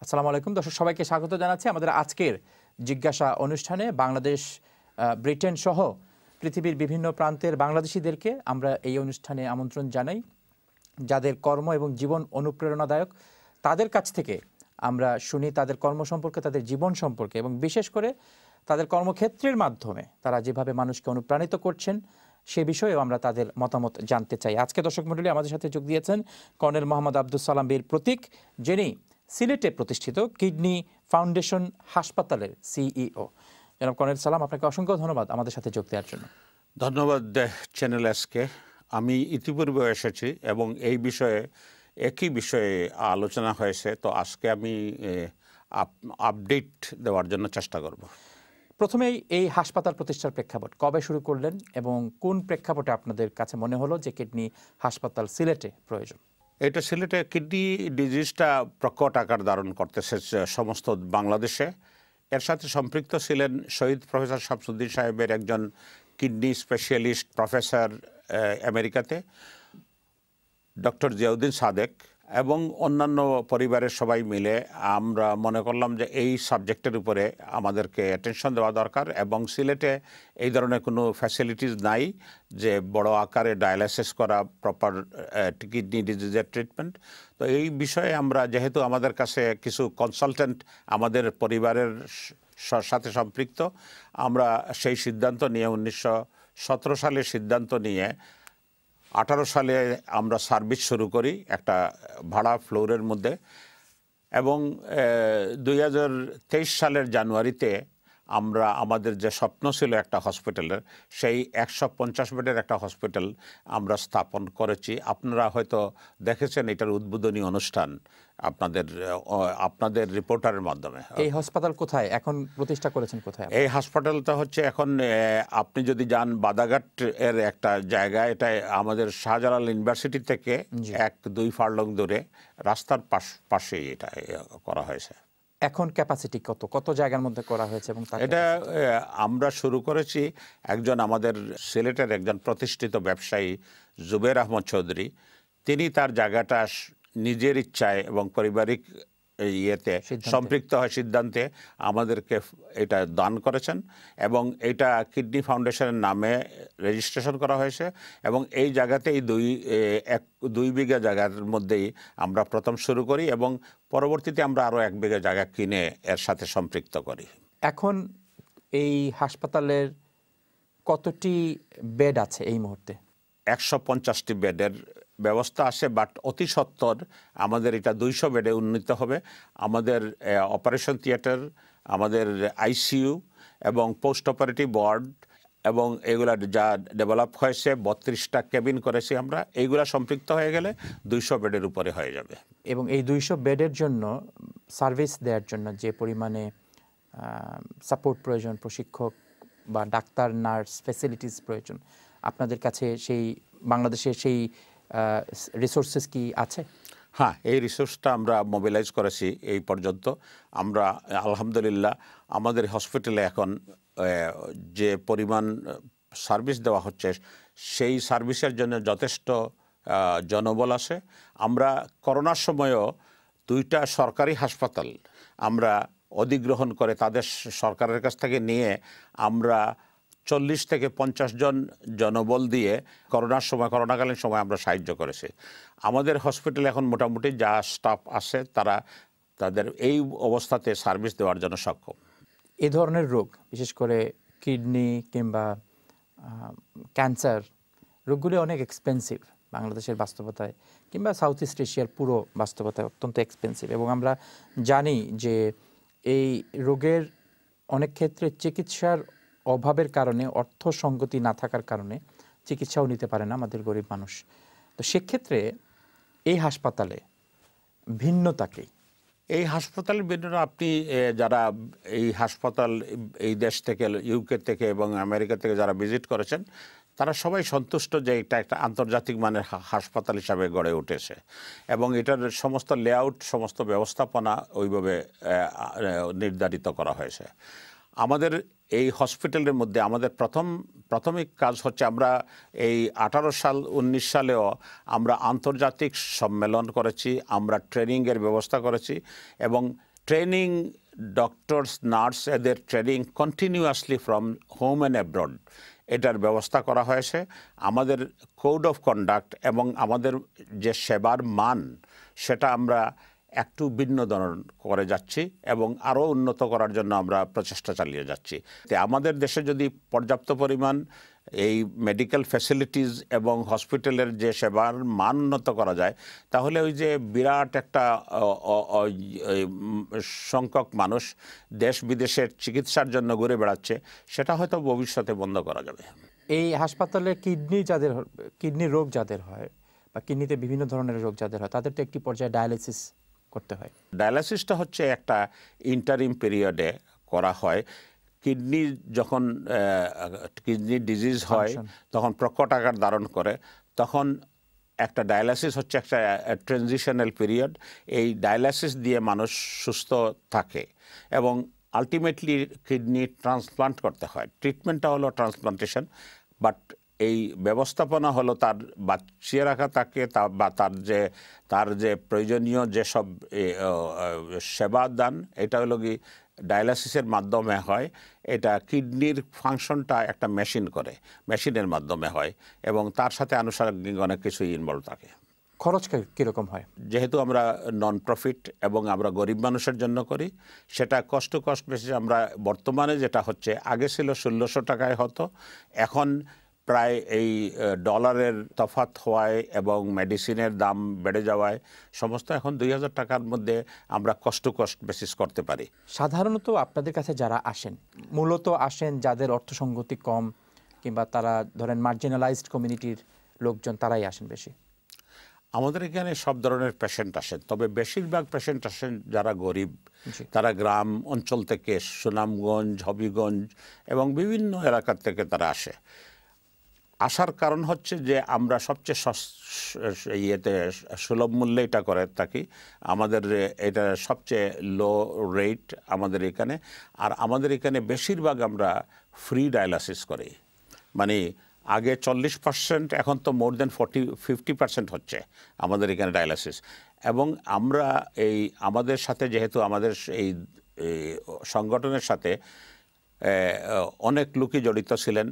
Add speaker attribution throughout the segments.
Speaker 1: আসসালামু আলাইকুম দর্শক, সবাইকে স্বাগত জানাচ্ছি আমাদের আজকের জিজ্ঞাসা অনুষ্ঠানে। বাংলাদেশ, ব্রিটেন সহ পৃথিবীর বিভিন্ন প্রান্তের বাংলাদেশিদেরকে আমরা এই অনুষ্ঠানে আমন্ত্রণ জানাই। যাদের কর্ম এবং জীবন অনুপ্রেরণাদায়ক, তাদের কাছ থেকে আমরা শুনি তাদের কর্ম সম্পর্কে, তাদের জীবন সম্পর্কে, এবং বিশেষ করে তাদের কর্মক্ষেত্রের মাধ্যমে তারা যেভাবে মানুষকে অনুপ্রাণিত করছেন সে বিষয়েও আমরা তাদের মতামত জানতে চাই। আজকে দর্শক মণ্ডলী আমাদের সাথে যোগ দিয়েছেন কর্নেল মোহাম্মদ আব্দুস সালাম বীর প্রতীক, যিনি সিলেটে প্রতিষ্ঠিত কিডনি ফাউন্ডেশন হাসপাতালের সিইও। জনাব কর্নেল সালাম, আপনাকে অসংখ্য ধন্যবাদ আমাদের সাথে যোগ দেওয়ার জন্য।
Speaker 2: ধন্যবাদ চ্যানেল এসকে। আমি ইতিপূর্বে এসেছি এবং এই বিষয়ে একই বিষয়ে আলোচনা হয়েছে, তো আজকে আমি আপডেট দেওয়ার জন্য চেষ্টা করব।
Speaker 1: প্রথমেই এই হাসপাতাল প্রতিষ্ঠার প্রেক্ষাপট কবে শুরু করলেন এবং কোন প্রেক্ষাপটে আপনাদের কাছে মনে হলো যে কিডনি হাসপাতাল সিলেটে প্রয়োজন?
Speaker 2: এটা সিলেটে কিডনি ডিজিজটা প্রকট আকার ধারণ করতেছে সমস্ত বাংলাদেশে। এর সাথে সম্পৃক্ত ছিলেন শহীদ প্রফেসর শামসুদ্দিন সাহেবের একজন কিডনি স্পেশালিস্ট প্রফেসর আমেরিকাতে, ডক্টর জিয়াউদ্দিন সাদেক, এবং অন্যান্য পরিবারের সবাই মিলে আমরা মনে করলাম যে এই সাবজেক্টের উপরে আমাদেরকে অ্যাটেনশন দেওয়া দরকার। এবং সিলেটে এই ধরনের কোনো ফ্যাসিলিটিস নাই যে বড় আকারে ডায়ালাইসিস করা, প্রপার কিডনি ডিজিজের ট্রিটমেন্ট। তো এই বিষয়ে আমরা, যেহেতু আমাদের কাছে কিছু কনসালটেন্ট আমাদের পরিবারের সাথে সম্পৃক্ত, আমরা সেই সিদ্ধান্ত নিয়ে 1917 সালে সিদ্ধান্ত নিয়ে 18 সালে আমরা সার্ভিস শুরু করি একটা ভাড়া ফ্লোরের মধ্যে। এবং 2023 সালের জানুয়ারিতে আমরা আমাদের যে স্বপ্ন ছিল একটা হসপিটালের, সেই 150 বেডের একটা হসপিটাল আমরা স্থাপন করেছি। আপনারা হয়তো দেখেছেন এটার উদ্বোধনী অনুষ্ঠান আপনাদের রিপোর্টারের মাধ্যমে।
Speaker 1: এই হাসপাতাল কোথায় এখন প্রতিষ্ঠা করেছেন? কোথায়
Speaker 2: এই হাসপাতালটা হচ্ছে এখন আপনি যদি যান বাদাঘাট এর একটা জায়গা, এটা আমাদের শাহজালাল ইউনিভার্সিটি থেকে 1-2 ফার্লং দূরে রাস্তার পাশেই এটা করা হয়েছে।
Speaker 1: এখন ক্যাপাসিটি কত জায়গার মধ্যে করা হয়েছে? এবং
Speaker 2: এটা আমরা শুরু করেছি একজন আমাদের সিলেটের একজন প্রতিষ্ঠিত ব্যবসায়ী জুবের আহমদ চৌধুরী, তিনি তার জায়গাটা নিজের ইচ্ছায় এবং পারিবারিক ইয়েতে সম্পৃক্ত হয় সিদ্ধান্তে আমাদেরকে এটা দান করেছেন, এবং এটা কিডনি ফাউন্ডেশনের নামে রেজিস্ট্রেশন করা হয়েছে। এবং এই জায়গাতেই 2 বিঘা জায়গার মধ্যেই আমরা প্রথম শুরু করি এবং পরবর্তীতে আমরা আরও 1 বিঘা জায়গা কিনে এর সাথে সম্পৃক্ত করি।
Speaker 1: এখন এই হাসপাতালের কতটি বেড আছে এই মুহূর্তে?
Speaker 2: 150টি বেডের ব্যবস্থা আছে, বাট অতি সত্বর আমাদের এটা 200 বেডে উন্নীত হবে। আমাদের অপারেশন থিয়েটার, আমাদের আইসিইউ এবং পোস্ট অপারেটিভ ওয়ার্ড এবং এগুলা যা ডেভেলপ হয়েছে, 32টা কেবিন করেছি আমরা, এইগুলা সম্পৃক্ত হয়ে গেলে 200 বেডের উপরে হয়ে যাবে।
Speaker 1: এবং এই 200 বেডের জন্য সার্ভিস দেওয়ার জন্য যে পরিমাণে সাপোর্ট প্রয়োজন, প্রশিক্ষক বা ডাক্তার, নার্স, ফ্যাসিলিটিস প্রয়োজন, আপনাদের কাছে সেই বাংলাদেশের সেই রিসোর্সেস কি আছে?
Speaker 2: হ্যাঁ, এই রিসোর্সটা আমরা মোবিলাইজ করেছি এই পর্যন্ত। আমরা আলহামদুলিল্লাহ আমাদের হসপিটালে এখন যে পরিমাণ সার্ভিস দেওয়া হচ্ছে সেই সার্ভিসের জন্য যথেষ্ট জনবল আছে। আমরা করোনার সময়ও 2টা সরকারি হাসপাতাল আমরা অধিগ্রহণ করে তাদের সরকারের কাছ থেকে নিয়ে আমরা 40 থেকে 50 জন জনবল দিয়ে করোনাকালীন সময় আমরা সাহায্য করেছি। আমাদের হসপিটালে এখন মোটামুটি যা স্টাফ আছে তারা তাদের এই অবস্থাতে সার্ভিস দেওয়ার জন্য সক্ষম।
Speaker 1: এই ধরনের রোগ, বিশেষ করে কিডনি কিংবা ক্যান্সার রোগগুলি অনেক এক্সপেন্সিভ বাংলাদেশের বাস্তবতায় কিংবা সাউথ ইস্ট এশিয়ার পুরো বাস্তবতায় অত্যন্ত এক্সপেন্সিভ। এবং আমরা জানি যে এই রোগের অনেক ক্ষেত্রে চিকিৎসার অভাবের কারণে, অর্থ সঙ্গতি না থাকার কারণে চিকিৎসাও নিতে পারে না আমাদের গরিব মানুষ। তো সেক্ষেত্রে এই হাসপাতালে ভিন্নতাকে,
Speaker 2: এই হাসপাতালের ভিন্ন, আপনি যারা এই হাসপাতাল এই দেশ থেকে, ইউকে থেকে এবং আমেরিকা থেকে যারা ভিজিট করেছেন, তারা সবাই সন্তুষ্ট যে এটা একটা আন্তর্জাতিক মানের হাসপাতাল হিসাবে গড়ে উঠেছে এবং এটার সমস্ত লেআউট, সমস্ত ব্যবস্থাপনা ওইভাবে নির্ধারিত করা হয়েছে। আমাদের এই হসপিটালের মধ্যে আমাদের প্রাথমিক কাজ হচ্ছে, আমরা এই 19 সালেও আমরা আন্তর্জাতিক সম্মেলন করেছি, আমরা ট্রেনিংয়ের ব্যবস্থা করেছি এবং ট্রেনিং ডক্টরস, নার্স, এদের training continuously from home and abroad এটার ব্যবস্থা করা হয়েছে। আমাদের কোড অফ কন্ডাক্ট এবং আমাদের যে সেবার মান সেটা আমরা একটু ভিন্ন ধরন করে যাচ্ছি এবং আরও উন্নত করার জন্য আমরা প্রচেষ্টা চালিয়ে যাচ্ছি। আমাদের দেশে যদি পর্যাপ্ত পরিমাণ এই মেডিকেল ফ্যাসিলিটিস এবং হসপিটালের যে সেবার মান উন্নত করা যায়, তাহলে ওই যে বিরাট একটা সংখ্যক মানুষ দেশ বিদেশের চিকিৎসার জন্য ঘুরে বেড়াচ্ছে, সেটা হয়তো ভবিষ্যতে বন্ধ করা যাবে।
Speaker 1: এই হাসপাতালে কিডনি রোগ যাদের হয় বা কিডনিতে বিভিন্ন ধরনের রোগ যাদের হয়, তাদের তো একটি পর্যায়ে ডায়ালিসিস করতে হয়।
Speaker 2: ডায়ালিসিসটা হচ্ছে একটা ইন্টারিম পিরিয়ডে করা হয়। কিডনি যখন কিডনি ডিজিজ হয় তখন প্রকট আকার ধারণ করে, তখন একটা ডায়ালিসিস হচ্ছে একটা ট্রানজিশনাল পিরিয়ড। এই ডায়ালিসিস দিয়ে মানুষ সুস্থ থাকে এবং আলটিমেটলি কিডনি ট্রান্সপ্লান্ট করতে হয়। ট্রিটমেন্টটা হলো ট্রান্সপ্লান্টেশন, বাট এই ব্যবস্থাপনা হলো তার বাঁচিয়ে রাখা তাকে, বা তার যে প্রয়োজনীয় যেসব সেবা দান, এটা হলো কি ডায়ালিসিসের মাধ্যমে হয়। এটা কিডনির ফাংশনটা একটা মেশিন করে, মেশিনের মাধ্যমে হয় এবং তার সাথে আনুষঙ্গিক অনেক কিছুই ইনভলভ থাকে।
Speaker 1: খরচ কীরকম হয়?
Speaker 2: যেহেতু আমরা নন প্রফিট এবং আমরা গরিব মানুষের জন্য করি, সেটা কষ্ট বেশি। আমরা বর্তমানে যেটা হচ্ছে, আগে ছিল 1600 টাকায় হতো, এখন প্রায় এই ডলারের তফাৎ হওয়ায় এবং মেডিসিনের দাম বেড়ে যাওয়ায় সমস্ত এখন 2000 টাকার মধ্যে আমরা কষ্ট বেসিস করতে পারি।
Speaker 1: সাধারণত আপনাদের কাছে যারা আসেন, মূলত আসেন যাদের অর্থসঙ্গতি কম কিংবা তারা ধরেন মার্জিনালাইজড কমিউনিটির লোকজন, তারাই আসেন বেশি।
Speaker 2: আমাদের এখানে সব ধরনের পেশেন্ট আসেন, তবে বেশিরভাগ পেশেন্ট আসেন যারা গরিব। তারা গ্রাম অঞ্চল থেকে, সুনামগঞ্জ, হবিগঞ্জ এবং বিভিন্ন এলাকার থেকে তারা আসে। আসার কারণ হচ্ছে যে আমরা সবচেয়ে সুলভ মূল্যে এটা করে থাকি। আমাদের এটা সবচেয়ে লো রেট আমাদের এখানে। আর আমাদের এখানে বেশিরভাগ আমরা ফ্রি ডায়ালিসিস করি। মানে আগে 40%, এখন তো মোর দেন 50% হচ্ছে আমাদের এখানে ডায়ালিসিস। এবং আমরা আমাদের সাথে, যেহেতু আমাদের এই সংগঠনের সাথে অনেক লোকই জড়িত ছিলেন,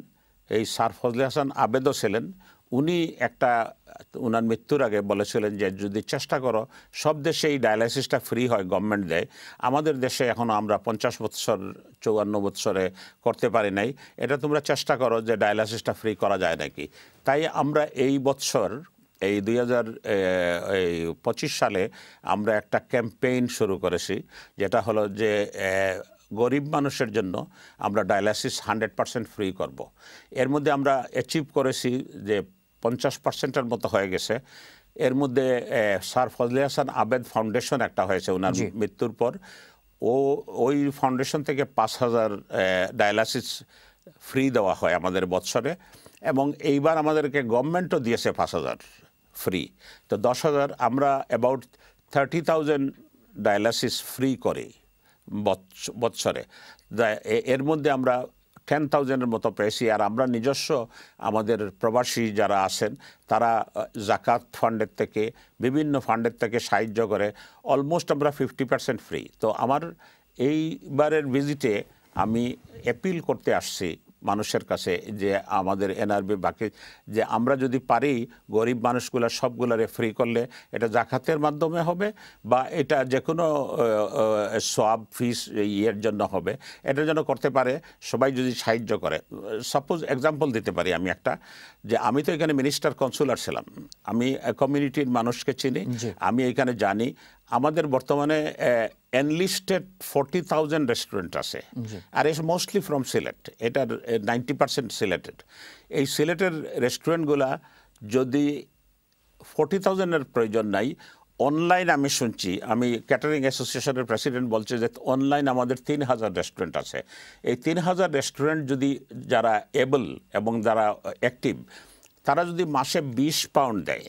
Speaker 2: এই স্যার ফজলে হাসান আবেদও ছিলেন। উনি উনার মৃত্যুর আগে বলেছিলেন যে যদি চেষ্টা করো, সব দেশে এই ডায়ালাইসিসটা ফ্রি হয়, গভর্নমেন্ট দেয়, আমাদের দেশে এখনও আমরা 50 বছর 54 বছরে করতে পারি নাই, এটা তোমরা চেষ্টা করো যে ডায়ালাইসিসটা ফ্রি করা যায় নাকি। তাই আমরা এই বছর, এই 2025 সালে আমরা একটা ক্যাম্পেইন শুরু করেছি, যেটা হলো যে গরিব মানুষের জন্য আমরা ডায়ালাইসিস 100% ফ্রি করব। এর মধ্যে আমরা অ্যাচিভ করেছি যে 50%-এর মতো হয়ে গেছে। এর মধ্যে স্যার ফজলে হাসান আবেদ ফাউন্ডেশন একটা হয়েছে ওনার মৃত্যুর পর, ওই ফাউন্ডেশন থেকে 5000 ডায়ালাইসিস ফ্রি দেওয়া হয় আমাদের বৎসরে। এবং এইবার আমাদেরকে গভর্নমেন্টও দিয়েছে 5000 ফ্রি। তো 10,000, আমরা অ্যাবাউট 30,000 ডায়ালাইসিস ফ্রি করি বৎসরে। এর মধ্যে আমরা 10,000-এর মতো পেয়েছি। আর আমরা নিজস্ব আমাদের প্রবাসী যারা আছেন, তারা জাকাত ফান্ডের থেকে, বিভিন্ন ফান্ডের থেকে সাহায্য করে অলমোস্ট আমরা 50% ফ্রি। তো আমার এইবারের ভিজিটে আমি অ্যাপিল করতে আসছি মানুষের কাছে যে আমাদের এনআরবি বাকি, যে আমরা যদি পারি গরিব মানুষগুলো সবগুলোরে ফ্রি করলে, এটা জাকাতের মাধ্যমে হবে বা এটা যে কোনো সওয়াব ফিস ইয়ের জন্য হবে, এটার জন্য করতে পারে সবাই যদি সাহায্য করে। সাপোজ এক্সাম্পল দিতে পারি আমি একটা, যে আমি তো এখানে মিনিস্টার কনসুলার ছিলাম, আমি কমিউনিটির মানুষকে চিনি, আমি এখানে জানি। আমাদের বর্তমানে এনলিস্টেড 40,000 রেস্টুরেন্ট আছে, আর এস মোস্টলি ফ্রম সিলেট। এটার 90% সিলেটেড। এই সিলেটের রেস্টুরেন্টগুলা যদি 40,000-এর প্রয়োজন নাই, অনলাইন আমি শুনছি, আমি ক্যাটারিং অ্যাসোসিয়েশনের প্রেসিডেন্ট বলছে যে অনলাইন আমাদের 3,000 রেস্টুরেন্ট আছে। এই 3,000 রেস্টুরেন্ট যদি যারা এবল এবং যারা অ্যাক্টিভ, তারা যদি মাসে 20 পাউন্ড দেয়,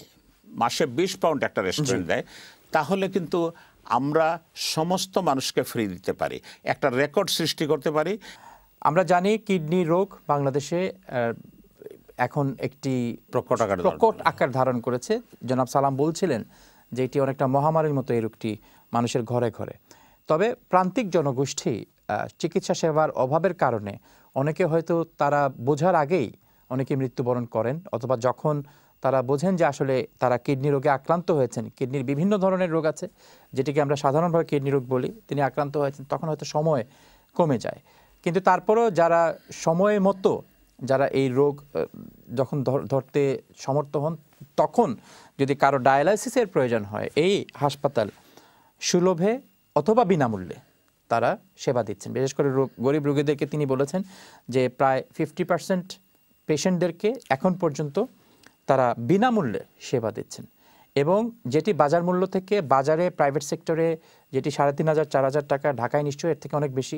Speaker 2: মাসে 20 পাউন্ড একটা রেস্টুরেন্ট দেয়, তাহলে কিন্তু আমরা সমস্ত মানুষকে ফ্রি দিতে পারি, একটা রেকর্ড সৃষ্টি করতে পারি।
Speaker 1: আমরা জানি কিডনি রোগ বাংলাদেশে এখন একটি প্রকট আকার ধারণ করেছে। জনাব সালাম বলছিলেন যে এটি অনেকটা মহামারীর মতো এই রোগটি মানুষের ঘরে ঘরে। তবে প্রান্তিক জনগোষ্ঠী চিকিৎসা সেবার অভাবের কারণে অনেকে হয়তো তারা বোঝার আগেই অনেকে মৃত্যুবরণ করেন, অথবা যখন তারা বোঝেন যে আসলে তারা কিডনি রোগে আক্রান্ত হয়েছেন, কিডনির বিভিন্ন ধরনের রোগ আছে যেটিকে আমরা সাধারণভাবে কিডনি রোগ বলি, তিনি আক্রান্ত হয়েছেন, তখন হয়তো সময় কমে যায়। কিন্তু তারপরেও যারা সময় মতো যারা এই রোগ যখন ধরতে সমর্থ হন, তখন যদি কারো ডায়ালাইসিসের প্রয়োজন হয়, এই হাসপাতাল সুলভে অথবা বিনামূল্যে তারা সেবা দিচ্ছেন। বিশেষ করে গরিব রোগীদেরকে তিনি বলেছেন যে প্রায় 50% পেশেন্টদেরকে এখন পর্যন্ত তারা বিনামূল্যে সেবা দিচ্ছেন, এবং যেটি বাজার মূল্য থেকে বাজারে প্রাইভেট সেক্টরে যেটি 3,500-4,000 টাকা, ঢাকায় নিশ্চয়ই এর থেকে অনেক বেশি,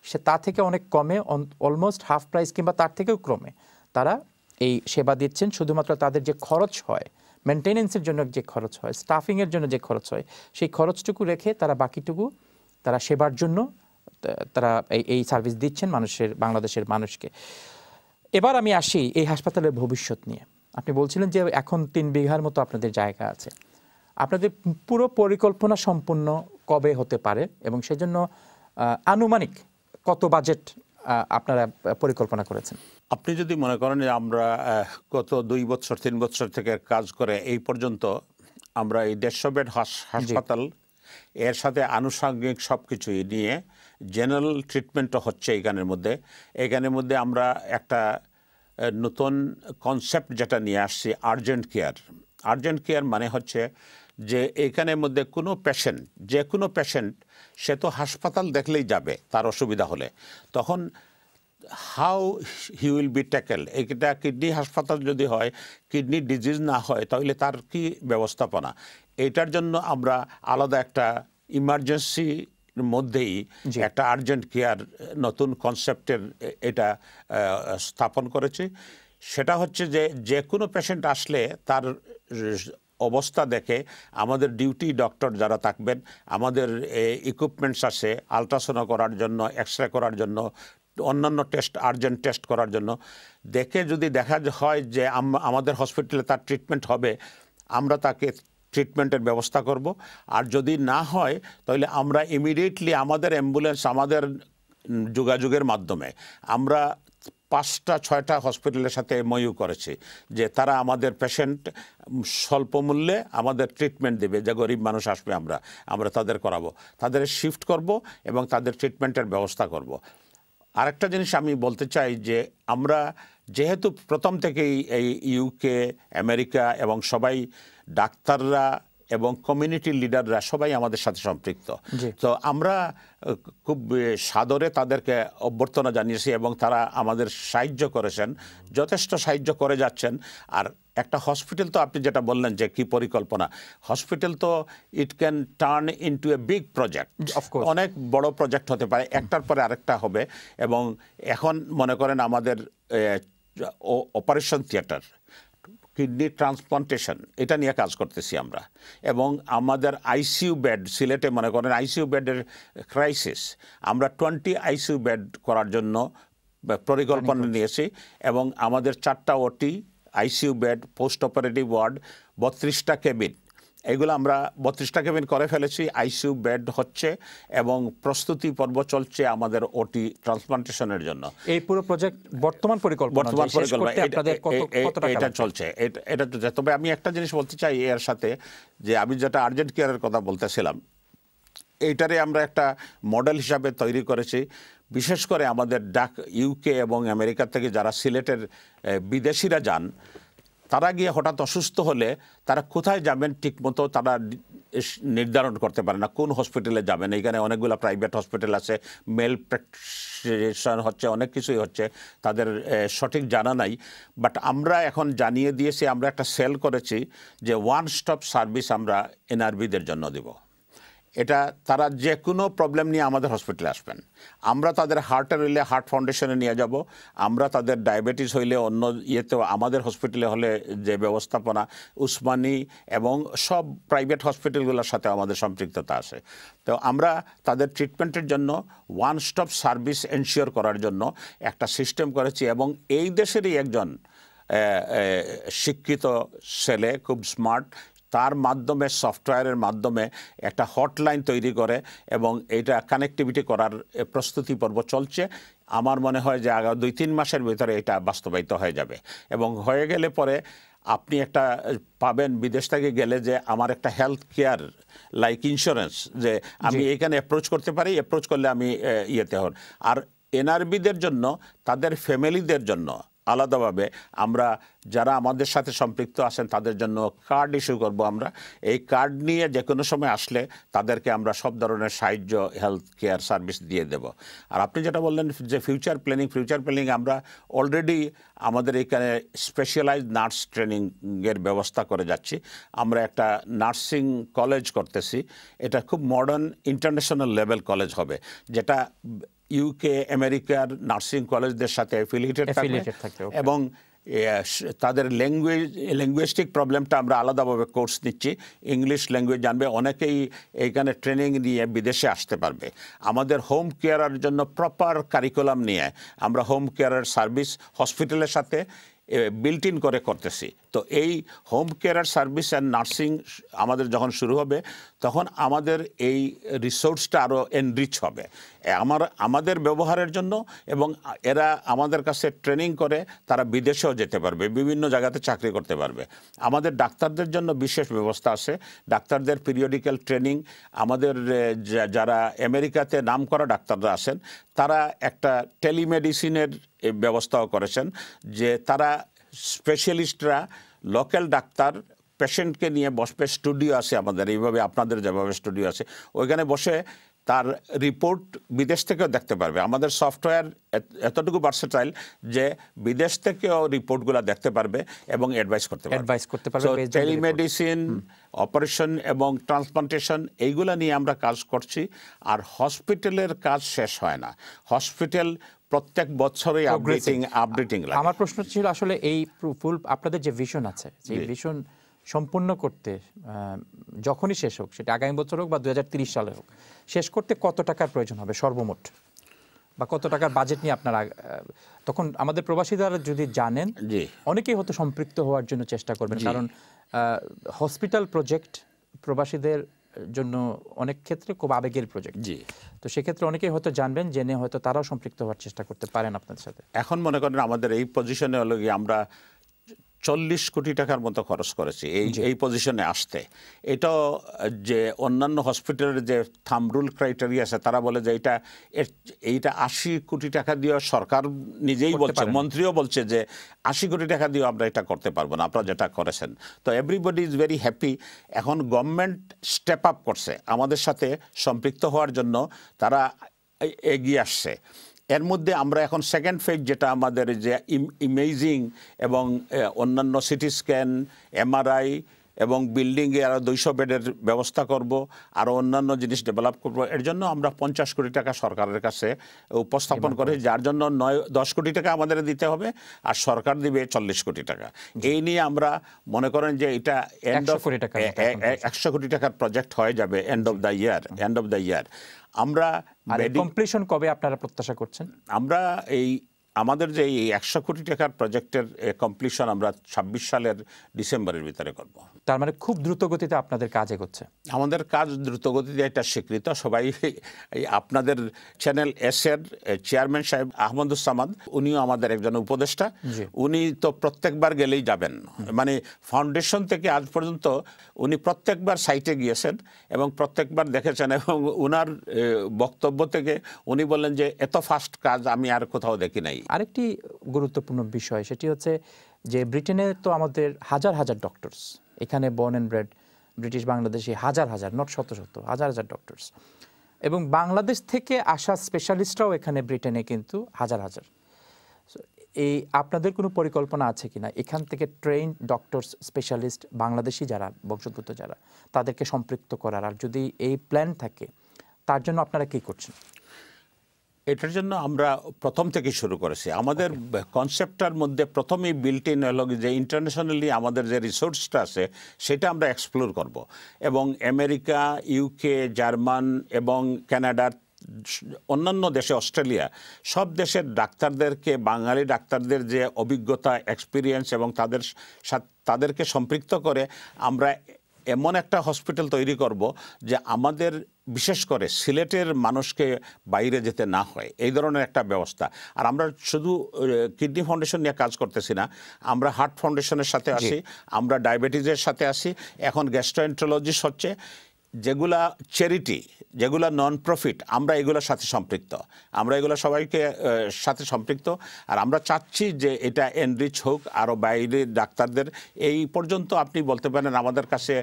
Speaker 1: সে তা থেকে অনেক কমে, অলমোস্ট হাফ প্রাইস কিংবা তার থেকেও কমে তারা এই সেবা দিচ্ছেন। শুধুমাত্র তাদের যে খরচ হয়, মেনটেনেন্সের জন্য যে খরচ হয়, স্টাফিংয়ের জন্য যে খরচ হয়, সেই খরচটুকু রেখে তারা বাকিটুকু তারা সেবার জন্য তারা এই সার্ভিস দিচ্ছেন বাংলাদেশের মানুষকে। এবার আমি আসি এই হাসপাতালের ভবিষ্যৎ নিয়ে। আপনি বলছিলেন যে এখন 3 বিঘার মতো আপনাদের জায়গা আছে, আপনাদের পুরো পরিকল্পনা সম্পূর্ণ কবে হতে পারে, এবং সেজন্য আনুমানিক কত বাজেট আপনারা পরিকল্পনা করেছেন?
Speaker 2: আপনি যদি মনে করেন যে আমরা গত 2 বছর 3 বছর থেকে কাজ করে এই পর্যন্ত আমরা এই 150 বেড হাসপাতাল এর সাথে আনুষঙ্গিক সব কিছুই নিয়ে জেনারেল ট্রিটমেন্টও হচ্ছে এখানের মধ্যে আমরা একটা নতুন কনসেপ্ট যেটা নিয়ে আসছি, আর্জেন্ট কেয়ার মানে হচ্ছে যে এখানের মধ্যে কোনো পেশেন্ট, যে কোনো পেশেন্ট সে তো হাসপাতাল দেখলেই যাবে তার অসুবিধা হলে, তখন how he will be tackle. এটা কিডনি হাসপাতাল যদি হয়, কিডনি ডিজিজ না হয়, তাহলে তার কি ব্যবস্থাপনা, এটার জন্য আমরা আলাদা একটা ইমার্জেন্সি মধ্যেই একটা আর্জেন্ট কেয়ার নতুন কনসেপ্টের এটা স্থাপন করেছি। সেটা হচ্ছে যে কোনো পেশেন্ট আসলে তার অবস্থা দেখে আমাদের ডিউটি ডক্টর যারা থাকবেন, আমাদের ইকুইপমেন্টস আছে আলট্রাসাউন্ড করার জন্য, এক্সরে করার জন্য, অন্যান্য টেস্ট, আর্জেন্ট টেস্ট করার জন্য, দেখে যদি দেখা হয় যে আমাদের হসপিটালে তার ট্রিটমেন্ট হবে, আমরা তাকে ট্রিটমেন্টের ব্যবস্থা করব। আর যদি না হয় তাহলে আমরা ইমিডিয়েটলি আমাদের অ্যাম্বুলেন্স, আমাদের যোগাযোগের মাধ্যমে আমরা 5টা-6টা হসপিটালের সাথে এমওইউ করেছি যে তারা আমাদের পেশেন্ট স্বল্প মূল্যে আমাদের ট্রিটমেন্ট দেবে, যে গরিব মানুষ আসবে আমরা তাদের করাবো, তাদের শিফট করব এবং তাদের ট্রিটমেন্টের ব্যবস্থা করব। আরেকটা জিনিস আমি বলতে চাই যে আমরা যেহেতু প্রথম থেকেই এই ইউকে, আমেরিকা এবং সবাই ডাক্তাররা এবং কমিউনিটি লিডাররা সবাই আমাদের সাথে সম্পৃক্ত, তো আমরা খুব সাদরে তাদেরকে অভ্যর্থনা জানিয়েছি এবং তারা আমাদের সাহায্য করেছেন, যথেষ্ট সাহায্য করে যাচ্ছেন। আর একটা হসপিটাল তো আপনি যেটা বললেন যে কি পরিকল্পনা, হসপিটাল তো it can turn into a big project, অনেক বড় প্রজেক্ট হতে পারে, একটার পরে আরেকটা হবে। এবং এখন মনে করেন আমাদের অপারেশন থিয়েটার, কিডনি ট্রান্সপ্লান্টেশন, এটা নিয়ে কাজ করতেছি আমরা, এবং আমাদের আইসিইউ বেড সিলেটে মনে করেন আইসিইউ বেডের ক্রাইসিস, আমরা 20 আইসিইউ বেড করার জন্য পরিকল্পনা নিয়েছি, এবং আমাদের 4টা OT, ICU bed, post operative ward, 32টা কেবিন, এগুলো আমরা 32টা কেবিন করে ফেলেছি, আইসিইউ বেড হচ্ছে এবং প্রস্তুতি পর্ব চলছে আমাদের ওটি ট্রান্সপ্লান্টেশনের জন্য।
Speaker 1: এই পুরো প্রজেক্ট বর্তমান পরিকল্পনা এটা
Speaker 2: চলছে, এটা চলছে। তবে আমি একটা জিনিস বলতে চাই এর সাথে, যে আমি যেটা আর্জেন্ট কেয়ারের কথা বলতেছিলাম, এইটারে আমরা একটা মডেল হিসাবে তৈরি করেছি। বিশেষ করে আমাদের ইউকে এবং আমেরিকা থেকে যারা সিলেটের বিদেশিরা যান, তারা গিয়ে হঠাৎ অসুস্থ হলে তারা কোথায় যাবেন ঠিকমতো তারা নির্ধারণ করতে পারে না, কোন হসপিটালে যাবেন। এখানে অনেকগুলো প্রাইভেট হসপিটাল আছে, মেল প্র্যাকটিশন হচ্ছে, অনেক কিছুই হচ্ছে, তাদের সঠিক জানা নাই। বাট আমরা এখন জানিয়ে দিয়েছি, আমরা একটা সেল করেছি যে ওয়ান স্টপ সার্ভিস আমরা এনআরবিদের জন্য দেব। এটা তারা যে কোনো প্রবলেম নিয়ে আমাদের হসপিটালে আসবেন, আমরা তাদের হার্টের হইলে হার্ট ফাউন্ডেশনে নিয়ে যাব, আমরা তাদের ডায়াবেটিস হইলে অন্য ইয়েতেও আমাদের হসপিটালে হলে যে ব্যবস্থাপনা, উসমানী এবং সব প্রাইভেট হসপিটালগুলোর সাথে আমাদের সম্পৃক্ততা আছে। তো আমরা তাদের ট্রিটমেন্টের জন্য ওয়ান স্টপ সার্ভিস এনশিওর করার জন্য একটা সিস্টেম করেছি, এবং এই দেশেরই একজন শিক্ষিত ছেলে, খুব স্মার্ট, তার মাধ্যমে সফটওয়্যারের মাধ্যমে একটা হটলাইন তৈরি করে এবং এটা কানেক্টিভিটি করার প্রস্তুতি পর্ব চলছে। আমার মনে হয় যে আগামী 2-3 মাসের ভিতরে এটা বাস্তবায়িত হয়ে যাবে এবং হয়ে গেলে পরে আপনি একটা পাবেন বিদেশ থেকে গেলে যে আমার একটা হেলথ কেয়ার লাইক ইন্স্যুরেন্স, যে আমি এখানে অ্যাপ্রোচ করতে পারি, অ্যাপ্রোচ করলে আমি ইয়েতে হন। আর এনআরবিদের জন্য, তাদের ফ্যামিলিদের জন্য আলাদাভাবে আমরা যারা আমাদের সাথে সম্পৃক্ত আছেন তাদের জন্য কার্ড ইস্যু করব। আমরা এই কার্ড নিয়ে যে কোনো সময় আসলে তাদেরকে আমরা সব ধরনের সাহায্য, হেলথ কেয়ার সার্ভিস দিয়ে দেব। আর আপনি যেটা বললেন যে ফিউচার প্ল্যানিং আমরা অলরেডি আমাদের এখানে স্পেশালাইজড নার্স ট্রেনিংয়ের ব্যবস্থা করে যাচ্ছি। আমরা একটা নার্সিং কলেজ করতেছি, এটা খুব মডার্ন ইন্টারন্যাশনাল লেভেল কলেজ হবে, যেটা ইউকে আমেরিকার নার্সিং কলেজদের সাথে অ্যাফিলিয়েটেড থাকবে এবং তাদের ল্যাঙ্গুয়েস্টিক প্রবলেমটা আমরা আলাদাভাবে কোর্স নিচ্ছি। ইংলিশ ল্যাঙ্গুয়েজ জানবে, অনেকেই এইখানে ট্রেনিং নিয়ে বিদেশে আসতে পারবে। আমাদের হোম কেয়ারের জন্য প্রপার কারিকুলাম নিয়ে আমরা হোম কেয়ারের সার্ভিস হসপিটালের সাথে বিল্ট ইন করে করতেছি। তো এই home care service and nursing আমাদের যখন শুরু হবে তখন আমাদের এই রিসোর্সটা আরও এনরিচ হবে আমাদের ব্যবহারের জন্য, এবং এরা আমাদের কাছে ট্রেনিং করে তারা বিদেশেও যেতে পারবে, বিভিন্ন জায়গাতে চাকরি করতে পারবে। আমাদের ডাক্তারদের জন্য বিশেষ ব্যবস্থা আছে, ডাক্তারদের পিরিয়ডিক্যাল ট্রেনিং। আমাদের যারা আমেরিকাতে নামকরা ডাক্তাররা আছেন তারা একটা টেলিমেডিসিনের ব্যবস্থাও করেছেন, যে তারা স্পেশালিস্টরা লোকাল ডাক্তার পেশেন্টকে নিয়ে বসবে, স্টুডিও আছে আমাদের, এইভাবে আপনাদের যেভাবে স্টুডিও আছে, ওইখানে বসে তার রিপোর্ট বিদেশ থেকেও দেখতে পারবে। আমাদের সফটওয়্যার এতটুকু ভার্সেটাইল যে বিদেশ থেকেও রিপোর্টগুলো দেখতে পারবে এবং অ্যাডভাইস করতে পারবে। টেলিমেডিসিন, অপারেশন এবং ট্রান্সপ্লান্টেশন এইগুলা নিয়ে আমরা কাজ করছি। আর হসপিটালের কাজ শেষ হয় না, হসপিটাল প্রত্যেক বছরই আপডেটিং লাগে।
Speaker 1: আমার প্রশ্ন ছিল আসলে এই ফুল আপনাদের যে ভিশন আছে, যে ভিশন সম্পূর্ণ করতে যখনই শেষ হোক, সেটা আগামী বছর হোক বা 2030 সালে হোক, শেষ করতে কত টাকার প্রয়োজন হবে সর্বমোট, বা কত টাকার বাজেট নিয়ে আপনারা তখন আমাদের প্রবাসীরা যদি জানেন, অনেকেই হয়তো সম্পৃক্ত হওয়ার জন্য চেষ্টা করবেন, কারণ হসপিটাল প্রজেক্ট প্রবাসীদের জন্য অনেক ক্ষেত্রে খুব আবেগের প্রজেক্ট। তো সেক্ষেত্রে অনেকেই হয়তো জানবেন, জেনে হয়তো তারাও সম্পৃক্ত হওয়ার চেষ্টা করতে পারেন আপনাদের সাথে।
Speaker 2: এখন মনে করেন আমাদের এই পজিশনে হলো গিয়ে আমরা 40 কোটি টাকার মতো খরচ করেছি এই পজিশনে আসতে। এটাও যে অন্যান্য হসপিটালের যে থাম্ব রুল ক্রাইটেরিয়া আছে, তারা বলে যে এইটা 80 কোটি টাকা দিয়ে সরকার নিজেই বলছে, মন্ত্রীও বলছে যে 80 কোটি টাকা দিয়ে আমরা এটা করতে পারবো না, আপনারা যেটা করেছেন। তো এভরিবডি ইজ ভেরি হ্যাপি। এখন গভর্নমেন্ট স্টেপ আপ করছে আমাদের সাথে সম্পৃক্ত হওয়ার জন্য, তারা এগিয়ে আসছে। এর মধ্যে আমরা এখন সেকেন্ড ফেজ, যেটা আমাদের যে ইমেজিং এবং অন্যান্য সিটি স্ক্যান, এমআরআই এবং বিল্ডিংয়ে আরও 200 বেডের ব্যবস্থা করব, আরও অন্যান্য জিনিস ডেভেলপ করব। এর জন্য আমরা 50 কোটি টাকা সরকারের কাছে উপস্থাপন করে, যার জন্য 10 কোটি টাকা আমাদের দিতে হবে আর সরকার দিবে 40 কোটি টাকা। এই নিয়ে আমরা মনে করেন যে এটা 100 কোটি টাকার প্রজেক্ট হয়ে যাবে এন্ড অফ দ্য ইয়ার। আমরা
Speaker 1: কমপ্লিশন কবে আপনারা প্রত্যাশা করছেন?
Speaker 2: আমরা আমাদের যে এই 100 কোটি টাকার প্রজেক্টের কমপ্লিশন আমরা 26 সালের ডিসেম্বরের ভিতরে করব।
Speaker 1: তার মানে খুব দ্রুত গতিতে আপনাদের কাজ এগোচ্ছে।
Speaker 2: আমাদের কাজ দ্রুত গতিতে, এটা স্বীকৃত। সবাই আপনাদের চ্যানেল এর চেয়ারম্যান সাহেব আহমদুজ্জামান, উনিও আমাদের একজন উপদেষ্টা। উনি তো প্রত্যেকবার গেলেই যাবেন, মানে ফাউন্ডেশন থেকে আজ পর্যন্ত উনি প্রত্যেকবার সাইটে গিয়েছেন এবং প্রত্যেকবার দেখেছেন, এবং উনার বক্তব্য থেকে উনি বললেন যে এত ফাস্ট কাজ আমি আর কোথাও দেখি নাই।
Speaker 1: আরেকটি গুরুত্বপূর্ণ বিষয়, সেটি হচ্ছে যে ব্রিটেনে তো আমাদের হাজার হাজার ডক্টরস, এখানে born and bread British Bangladeshi হাজার হাজার, নট শত শত, হাজার হাজার ডক্টরস, এবং বাংলাদেশ থেকে আসা স্পেশালিস্টরাও এখানে ব্রিটেনে কিন্তু হাজার হাজার। এই আপনাদের কোনো পরিকল্পনা আছে কিনা এখান থেকে ট্রেইন ডক্টরস, স্পেশালিস্ট বাংলাদেশি যারা বংশোদ্ভূত যারা, তাদেরকে সম্পৃক্ত করার? আর যদি এই প্ল্যান থাকে, তার জন্য আপনারা কি করছেন?
Speaker 2: এটার জন্য আমরা প্রথম থেকে শুরু করেছি। আমাদের কনসেপ্টটার মধ্যে প্রথমেই বিল্ট ইন হলো যে ইন্টারন্যাশনালি আমাদের যে রিসোর্সটা আছে সেটা আমরা এক্সপ্লোর করব, এবং আমেরিকা, ইউকে, জার্মান এবং কানাডার অন্যান্য দেশে, অস্ট্রেলিয়া, সব দেশের ডাক্তারদেরকে, বাঙালি ডাক্তারদের যে অভিজ্ঞতা, এক্সপিরিয়েন্স এবং তাদেরকে সম্পৃক্ত করে আমরা এমন একটা হসপিটাল তৈরি করব যে আমাদের বিশেষ করে সিলেটের মানুষকে বাইরে যেতে না হয়, এই ধরনের একটা ব্যবস্থা। আর আমরা শুধু কিডনি ফাউন্ডেশন নিয়ে কাজ করতেছি না, আমরা হার্ট ফাউন্ডেশনের সাথে আছি, আমরা ডায়াবেটিসের সাথে আছি, এখন গ্যাস্ট্রোএন্টারোলজিস্ট হচ্ছে, যেগুলা চ্যারিটি, যেগুলা নন প্রফিট, আমরা এগুলোর সাথে সম্পৃক্ত, আমরা এগুলো সবাইকে সাথে সম্পৃক্ত। আর আমরা চাচ্ছি যে এটা এনরিচ হোক আরও বাইরে ডাক্তারদের। এই পর্যন্ত আপনি বলতে পারেন আমাদের কাছে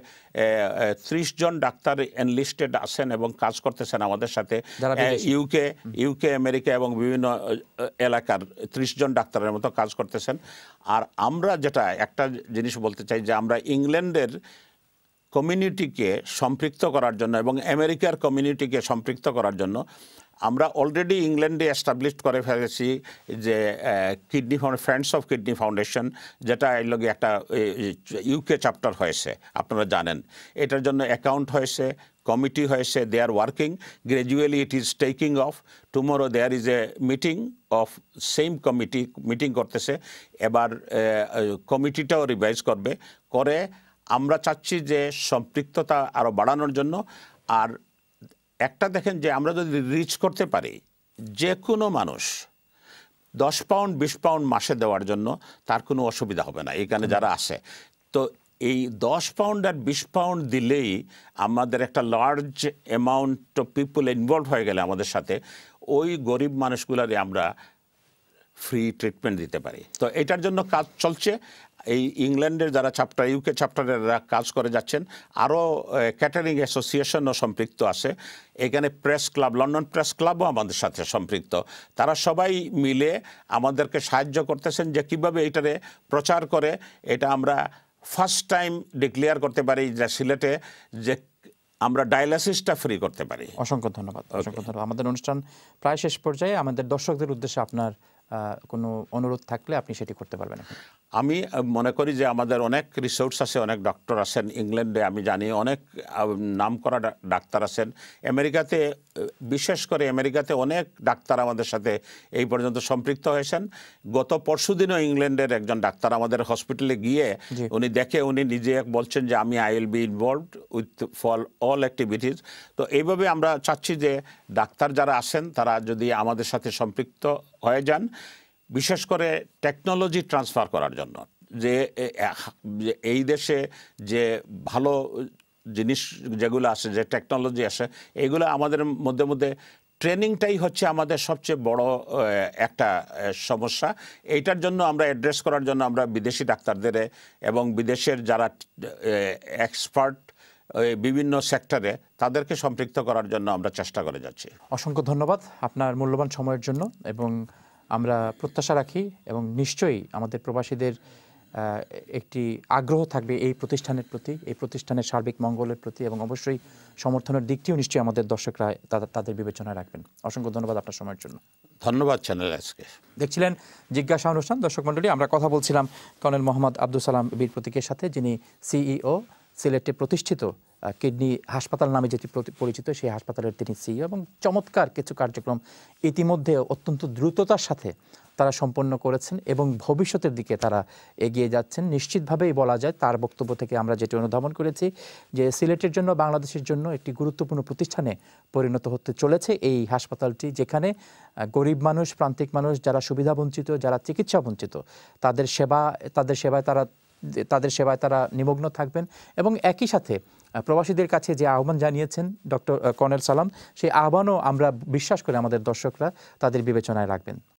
Speaker 2: 30 জন ডাক্তার এনলিস্টেড আছেন এবং কাজ করতেছেন আমাদের সাথে, ইউকে, আমেরিকা এবং বিভিন্ন এলাকার 30 জন ডাক্তারের মতো কাজ করতেছেন। আর আমরা যেটা একটা জিনিস বলতে চাই যে আমরা ইংল্যান্ডের কমিউনিটিকে সম্পৃক্ত করার জন্য এবং আমেরিকার কমিউনিটিকে সম্পৃক্ত করার জন্য আমরা অলরেডি ইংল্যান্ডে এস্টাবলিশ করে ফেলেছি যে kidney friends of kidney foundation, যেটা এর লগে একটা ইউকে চ্যাপ্টার হয়েছে, আপনারা জানেন। এটার জন্য অ্যাকাউন্ট হয়েছে, কমিটি হয়েছে, they are working, gradually it is taking off. Tomorrow there is a meeting of same committee, meeting করতেছে। এবার কমিটিটাও রিভাইজ করে আমরা চাচ্ছি যে সম্পৃক্ততা আরও বাড়ানোর জন্য। আর একটা দেখেন যে আমরা যদি রিচ করতে পারি, যে কোনো মানুষ 10 পাউন্ড 20 পাউন্ড মাসে দেওয়ার জন্য তার কোনো অসুবিধা হবে না এখানে যারা আসে। তো এই 10 পাউন্ড আর 20 পাউন্ড দিলেই আমাদের একটা large amount of people involve হয়ে গেলে আমাদের সাথে, ওই গরিব মানুষগুলারে আমরা ফ্রি ট্রিটমেন্ট দিতে পারি। তো এটার জন্য কাজ চলছে। এই ইংল্যান্ডের যারা চ্যাপ্টার, ইউকে চ্যাপ্টারেরা কাজ করে যাচ্ছেন। আরও ক্যাটারিং অ্যাসোসিয়েশনও সম্পৃক্ত আছে এখানে, প্রেস ক্লাব, লন্ডন প্রেস ক্লাবও আমাদের সাথে সম্পৃক্ত। তারা সবাই মিলে আমাদেরকে সাহায্য করতেছেন যে কীভাবে এটারে প্রচার করে এটা আমরা ফার্স্ট টাইম ডিক্লেয়ার করতে পারি যে সিলেটে যে আমরা ডায়ালাসিসটা ফ্রি করতে পারি।
Speaker 1: অসংখ্য ধন্যবাদ, অসংখ্য ধন্যবাদ। আমাদের অনুষ্ঠান প্রায় শেষ পর্যায়ে, আমাদের দর্শকদের উদ্দেশ্যে আপনার কোনো অনুরোধ থাকলে আপনি সেটি করতে পারবেন।
Speaker 2: আমি মনে করি যে আমাদের অনেক রিসোর্স আছে, অনেক ডক্টর আছেন ইংল্যান্ডে, আমি জানি অনেক নামকরা ডাক্তার আছেন। আমেরিকাতে, বিশেষ করে আমেরিকাতে অনেক ডাক্তার আমাদের সাথে এই পর্যন্ত সম্পৃক্ত হয়েছেন। গত পরশুদিনও ইংল্যান্ডের একজন ডাক্তার আমাদের হসপিটালে গিয়ে উনি দেখে উনি নিজে বলছেন যে আমি I will be involved with for all activities. তো এইভাবে আমরা চাচ্ছি যে ডাক্তার যারা আছেন তারা যদি আমাদের সাথে সম্পৃক্ত হয়ে যান, বিশেষ করে টেকনোলজি ট্রান্সফার করার জন্য, যে এই দেশে যে ভালো জিনিস যেগুলো আছে, যে টেকনোলজি আসে, এগুলো আমাদের মধ্যে ট্রেনিংটাই হচ্ছে আমাদের সবচেয়ে বড় একটা সমস্যা। এইটার জন্য আমরা অ্যাড্রেস করার জন্য আমরা বিদেশি ডাক্তারদের এবং বিদেশের যারা এক্সপার্ট বিভিন্ন সেক্টরে তাদেরকে সম্পৃক্ত করার জন্য আমরা চেষ্টা করে যাচ্ছি।
Speaker 1: অসংখ্য ধন্যবাদ আপনার মূল্যবান সময়ের জন্য। এবং আমরা প্রত্যাশা রাখি এবং নিশ্চয়ই আমাদের প্রবাসীদের একটি আগ্রহ থাকবে এই প্রতিষ্ঠানের প্রতি, এই প্রতিষ্ঠানের সার্বিক মঙ্গলের প্রতি, এবং অবশ্যই সমর্থনের দিকটিও নিশ্চয়ই আমাদের দর্শকরা তাদের বিবেচনায় রাখবেন। অসংখ্য ধন্যবাদ আপনার সময়ের জন্য।
Speaker 2: ধন্যবাদ চ্যানেল আজকে
Speaker 1: দেখছিলেন জিজ্ঞাসা অনুষ্ঠান। দর্শক মণ্ডলী, আমরা কথা বলছিলাম কর্নেল মোহাম্মদ আব্দুল সালাম বীর প্রতীকের সাথে, যিনি সিইও, সিলেটে প্রতিষ্ঠিত কিডনি হাসপাতাল নামে যেটি পরিচিত সেই হাসপাতালের তিনি সিইও, এবং চমৎকার কিছু কার্যক্রম ইতিমধ্যে অত্যন্ত দ্রুততার সাথে তারা সম্পন্ন করেছেন এবং ভবিষ্যতের দিকে তারা এগিয়ে যাচ্ছেন। নিশ্চিতভাবেই বলা যায় তার বক্তব্য থেকে আমরা যেটি অনুধাবন করেছি যে সিলেটের জন্য, বাংলাদেশের জন্য একটি গুরুত্বপূর্ণ প্রতিষ্ঠানে পরিণত হতে চলেছে এই হাসপাতালটি, যেখানে গরিব মানুষ, প্রান্তিক মানুষ, যারা সুবিধা বঞ্চিত, যারা চিকিৎসা বঞ্চিত, তাদের সেবায় তারা নিমগ্ন থাকবেন। এবং একই সাথে প্রবাসীদের কাছে যে আহ্বান জানিয়েছেন ডক্টর কর্নেল সালাম, সেই আহ্বানও আমরা বিশ্বাস করে আমাদের দর্শকরা তাদের বিবেচনায় রাখবেন।